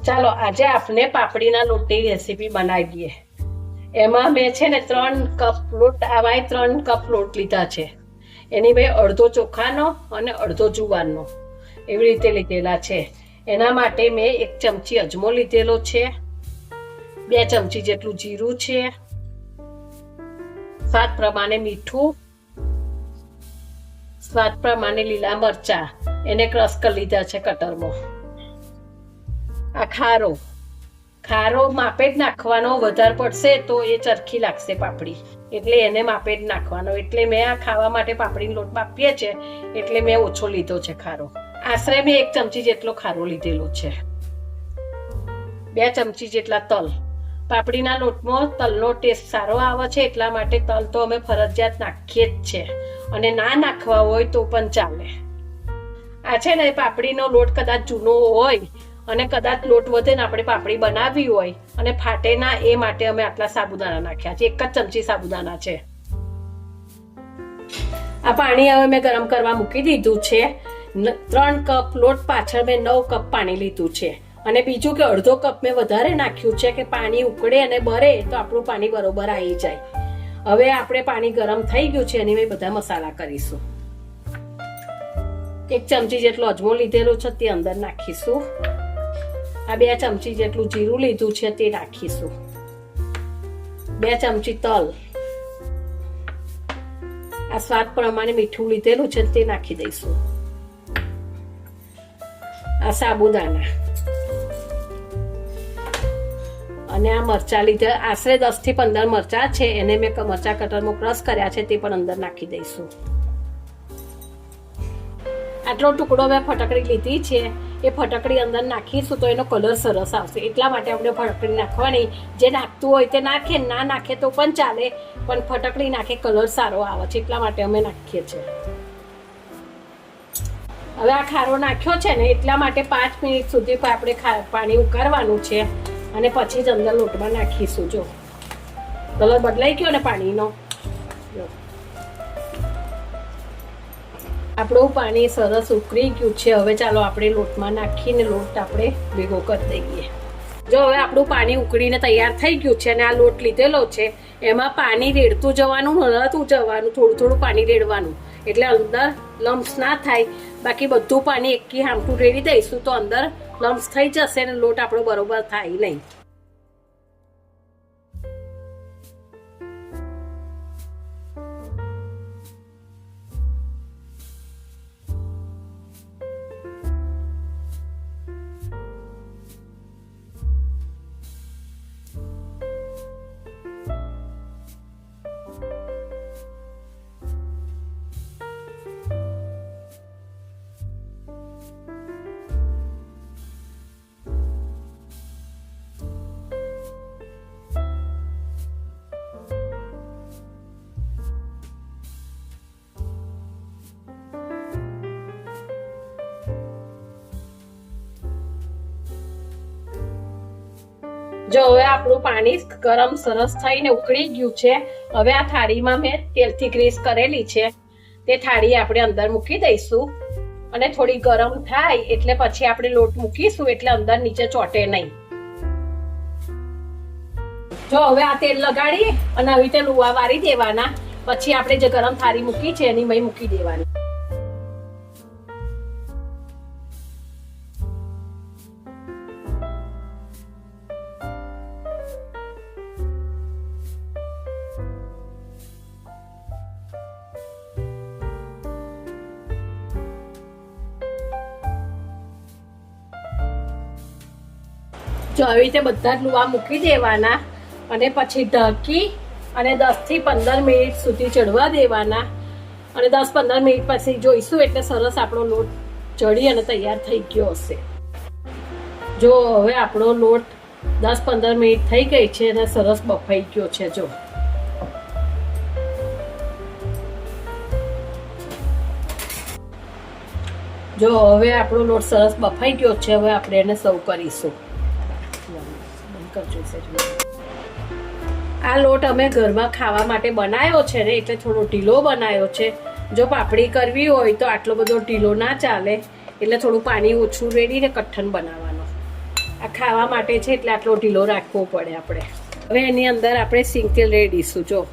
ચાલો આજે આપણે પાપડીના લોટની રેસીપી બનાવીએ। એમાં મેં છે ને 3 કપ લોટ આવાય 3 કપ લોટ લીધા છે। એની મેં અડધો ચોખાનો અને અડધો જુવારનો એવી રીતે લીધેલા છે। એના માટે મેં 1 ચમચી અજમો લીધેલો છે, 2 ચમચી જેટલું જીરું છે, સ્વાદ પ્રમાણે મીઠું, સ્વાદ પ્રમાણે લીલા મરચા એને ક્રશ કરી લીધા છે કટરમાં। આ ખારો માપે જ નાખવાનો, વધારે પડશે તો એ ચરખી લાગશે પાપડી, એટલે એને માપે જ નાખવાનો। એટલે મેં આ ખાવા માટે પાપડીનો લોટ માપીએ છે એટલે મેં ઓછો લીધો છે ખારો। આશરે મેં 1 ચમચી જેટલો ખારો લીધેલો છે। 2 ચમચી જેટલા તલ, પાપડીના લોટમાં તલનો ટેસ્ટ સારો આવે છે એટલા માટે તલ તો અમે ફરજિયાત નાખીએ જ છે, અને ના નાખવા હોય તો પણ ચાલે। આ છે ને પાપડીનો લોટ કદાચ જૂનો હોય અને કદાચ લોટ વધે ને આપણે પાપડી બનાવવી હોય અને ફાટે ના, એ માટે અમે આટલા સાબુદાણા નાખ્યા છે। 1 જ ચમચી સાબુદાણા છે। આ પાણી હવે મેં ગરમ કરવા મૂકી દીધું છે। 3 કપ લોટ પાછળ મેં 9 કપ પાણી લીધું છે, અને બીજું કે અડધો કપ મેં વધારે નાખ્યું છે કે પાણી ઉકળે અને બરે તો આપણું પાણી બરોબર આવી જાય। હવે આપણે પાણી ગરમ થઈ ગયું છે અને મેં બધા મસાલા કરીશું। 1 ચમચી જેટલો અજમો લીધેલો છે તે અંદર નાખીશું। આ 2 ચમચી જેટલું જીરું લીધું છે તે નાખીશું। 2 ચમચી તલ, આ સ્વાદ પ્રમાણે મીઠું લીધેલું છે તે નાખી દઈશું। આ સાબુદાણા અને આ મરચા લીધા, આશરે 10 થી 15 મરચા છે, એને મેં મરચા કટરમાં ક્રશ કર્યા છે તે પણ અંદર નાખી દઈશું। આટલો ટુકડો મેં ફટકડી લીધી છે, એ ફટકડી અંદર નાખીશું તો એનો કલર સરસ આવશે, એટલા માટે આપણે ફટકડી નાખવાની। જે નાખતું હોય તે નાખે, ના નાખે તો પણ ચાલે, પણ ફટકડી નાખે કલર સારો આવે છે એટલા માટે અમે નાખીએ છીએ। હવે આ ખારો નાખ્યો છે ને એટલા માટે 5 મિનિટ સુધી આપણે પાણી ઉકાળવાનું છે, અને પછી જ અંદર લોટમાં નાખીશું। જો કલર બદલાઈ ગયો ને પાણીનો, આપણું પાણી સરસ ઉકળી ગયું છે। હવે ચાલો આપણે લોટમાં નાખીને લોટ આપણે ભેગો કરી દઈએ। જો હવે આપણું પાણી ઉકળીને તૈયાર થઈ ગયું છે, અને આ લોટ લીધેલો છે એમાં પાણી રેડતું જવાનું, હલાતું જવાનું, થોડું થોડું પાણી રેડવાનું, એટલે અંદર લમ્સ ના થાય। બાકી બધું પાણી એકી હામટું રેડી દઈશું તો અંદર લમ્સ થઈ જશે અને લોટ આપણો બરોબર થાય નહીં। જો હવે આપણું પાણી ગરમ સરસ થઈને ઉકળી ગયું છે। હવે આ થાળીમાં મેં તેલથી ગ્રીસ કરેલી છે તે થાળી આપણે અંદર મૂકી દઈશું, અને થોડી ગરમ થાય એટલે પછી આપણે લોટ મૂકીશું એટલે અંદર નીચે ચોટે નહીં। જો હવે આ તેલ લગાડી અને આવી રીતે લુવા વારી દેવાના, પછી આપણે જે ગરમ થાળી મૂકી છે એની મય મૂકી દેવાની। જો આવી રીતે બધા જ લુવા મૂકી દેવાના, અને પછી ઢાંકી અને 10 થી 15 મિનિટ સુધી ચડવા દેવાના, અને 10-15 મિનિટ પછી જોઈશું એટલે સરસ આપણો લોટ ચડી અને તૈયાર થઈ ગયો હશે। જો હવે આપણો લોટ 10-15 મિનિટ થઈ ગઈ છે અને સરસ બફાઈ ગયો છે। જો હવે આપણો લોટ સરસ બફાઈ ગયો છે, હવે આપણે એને સર્વ કરીશું। આ લોટ અમે ઘરમાં ખાવા માટે બનાવ્યો છે ને, એટલે થોડો ઢીલો બનાવ્યો છે। જો પાપડી કરવી હોય તો આટલો બધો ઢીલો ના ચાલે, એટલે થોડું પાણી ઓછું રેડીને કઠણ બનાવવાનો। આ ખાવા માટે છે એટલે આટલો ઢીલો રાખવો પડે આપણે. હવે એની અંદર આપણે સિંગ તેલ રેડીશું. જો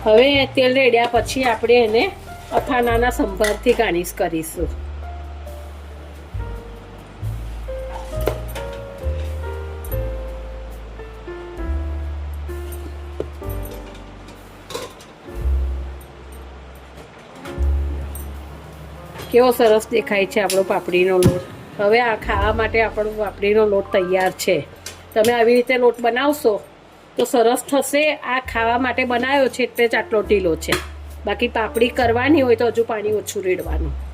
હવે તેલ રેડ્યા પછી આપણે એને અથાણાના સંભારથી ગાર્નિશ કરીશું. કેવો સરસ દેખાય છે આપણો પાપડીનો લોટ. હવે આ ખાવા માટે આપણો પાપડીનો લોટ તૈયાર છે. તમે આવી રીતે લોટ બનાવશો તો સરસ થશે. આ ખાવા માટે બનાવ્યો છે એટલે જ આટલો ઢીલો છે. બાકી પાપડી કરવાની હોય તો હજુ પાણી ઓછું રેડવાનું.